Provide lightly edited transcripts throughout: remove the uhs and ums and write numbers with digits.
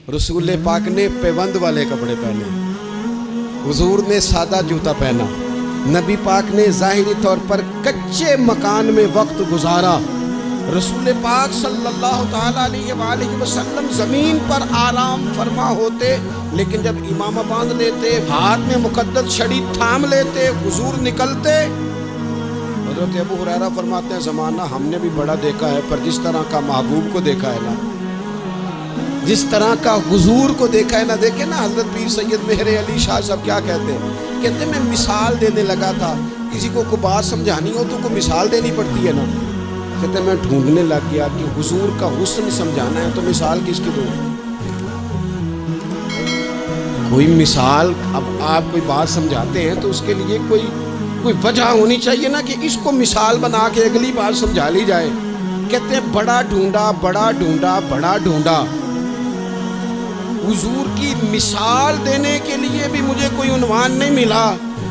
रसूल पाक ने पैबंद वाले कपड़े पहने, हुजूर ने सादा जूता पहना, नबी पाक ने ज़ाहिरी तौर पर कच्चे मकान में वक्त गुजारा। रसूल पाक सल्लल्लाहु ताला अलैहि वसल्लम ज़मीन पर आराम फरमा होते, लेकिन जब इमाम बांध लेते, हाथ में मुक़द्दस छड़ी थाम लेते, हुजूर निकलते। हज़रत अबू हुरैरा फरमाते हैं, ज़माना हमने भी बड़ा देखा है, पर जिस तरह का महबूब को देखा है ना, जिस तरह का हुजूर को देखा है ना, देखे ना हज़रत पीर सैयद मेहर अली शाह साहब क्या कहते हैं, कहते मैं मिसाल देने लगा था। किसी को कोई बात समझानी हो तो कोई मिसाल देनी पड़ती है ना। कहते मैं ढूंढने लग गया कि हुजूर का हुस्न समझाना है तो मिसाल किसकी दूँ। कोई मिसाल, अब आप कोई बात समझाते हैं तो उसके लिए कोई वजह होनी चाहिए ना कि इसको मिसाल बना के अगली बार समझा ली जाए। कहते हैं बड़ा ढूंढा, बड़ा ढूंढा, बड़ा ढूंढा, हुजूर की मिसाल देने के लिए भी मुझे कोई उन्वान नहीं मिला,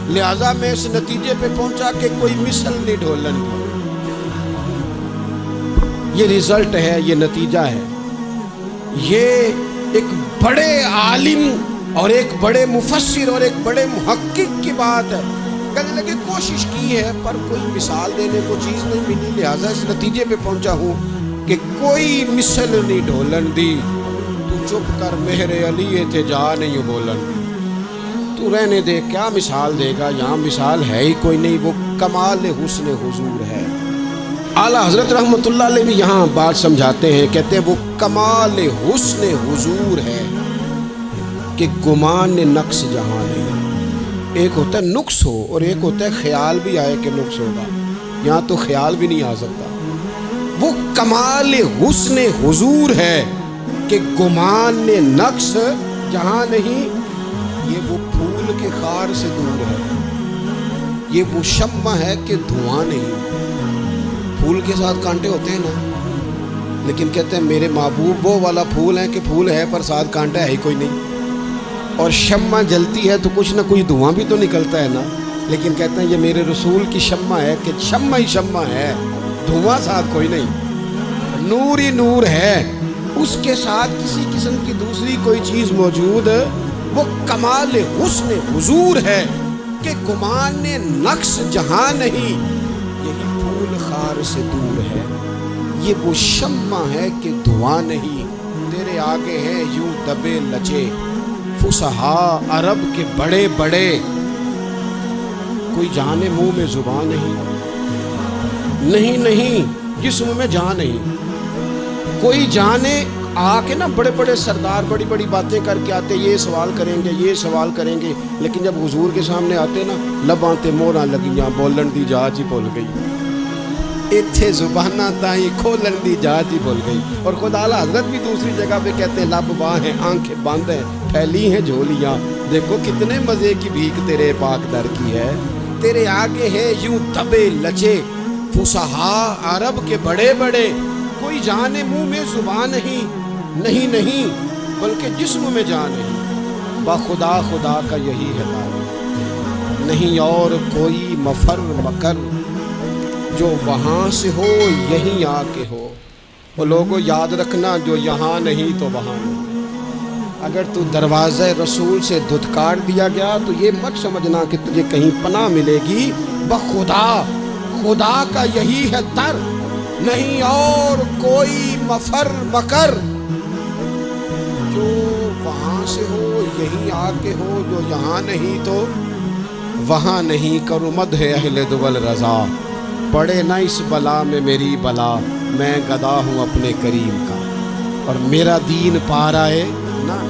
लिहाजा मैं इस नतीजे पे पहुंचा कि कोई मिसल नहीं ढोलन की। ये रिजल्ट है, ये नतीजा है। ये एक बड़े आलिम और एक बड़े मुफस्सिर और एक बड़े मुहक्किक की बात है। कहने लगे कोशिश की है पर कोई मिसाल देने को चीज़ नहीं मिली, लिहाजा इस नतीजे पे पहुंचा हूँ कि कोई मिसल नहीं ढोलन दी। तू चुप कर मेरे अली थे जा नहीं बोलन, तू रहने दे, क्या मिसाल देगा, यहाँ मिसाल है ही कोई नहीं, वो कमाल हुस्न हुजूर है। आला हजरत रहमतुल्लाह अलैह भी यहाँ बात समझाते हैं, कहते हैं वो कमाल हुस्न हुजूर है कि गुमान नक्स जहाँ नहीं। एक होता है नुक्स हो और एक होता है ख्याल भी आए कि नुक्स होगा, यहाँ तो ख्याल भी नहीं आ सकता। वो कमाल हुस्न हुजूर है कि गुमान नक्स जहाँ नहीं। ये वो फूल के खार से दूर है, ये वो शम्मा है कि धुआं नहीं। फूल के साथ कांटे होते हैं ना, लेकिन कहते हैं मेरे महबूब वो वाला फूल है कि फूल है पर साथ कांटा है ही कोई नहीं। और शम्मा जलती है तो कुछ ना कुछ धुआं भी तो निकलता है ना, लेकिन कहते हैं ये मेरे रसूल की शम्मा है कि शम्मा ही शम्मा है, धुआं साथ कोई नहीं, नूर ही नूर है, उसके साथ किसी किस्म की दूसरी कोई चीज़ मौजूद। वो कमाल हुस्न हुजूर है कि गुमान नक्स जहाँ नहीं, यही फूल खार से दूर है। ये वो शम्मा है कि धुआं नहीं, तेरे आगे है यूं दबे लचे फुसहा अरब के बड़े बड़े, कोई जाने मुंह में जुबान नहीं, नहीं नहीं जिस्म में जान नहीं। कोई जाने आके ना बड़े बड़े सरदार बड़ी बड़ी बातें करके आते, ये सवाल करेंगे ये सवाल करेंगे, लेकिन जब हुजूर के सामने आते ना लबां ते मोहरां लगियां, बोलन दी जाच ही भुल गई, इत्थे जुबाना ताई खोलन दी जाच ही भुल गई। और खुद आला हजरत भी दूसरी जगह पे कहते हैं लब बां हैं, आंखें बंद हैं, फैली हैं झोलियाँ, देखो कितने मज़े की भीख तेरे पाक दर की है। तेरे आगे है यूं दबे लचे फुसहा अरब के बड़े बड़े, कोई जाने मुंह में जुबान नहीं, नहीं नहीं बल्कि जिस्म में जान नहीं। बाखुदा खुदा का यही है तारुफ, नहीं और कोई मफर मकर, जो वहाँ से हो यहीं आके हो। वो लोगों याद रखना, जो यहाँ नहीं तो वहाँ नहीं। अगर तू दरवाज़े रसूल से धुतकार दिया गया तो ये मत समझना कि तुझे कहीं पनाह मिलेगी। बखुदा खुदा का यही है दर, नहीं और कोई मफर मकर, जो वहाँ से हो यहीं आके हो, जो यहाँ नहीं तो वहाँ नहीं। करो मद है अहले दुवल रज़ा, पड़े ना इस बला में मेरी बला, मैं गदा हूँ अपने करीम का और मेरा दीन पा रहा है ना।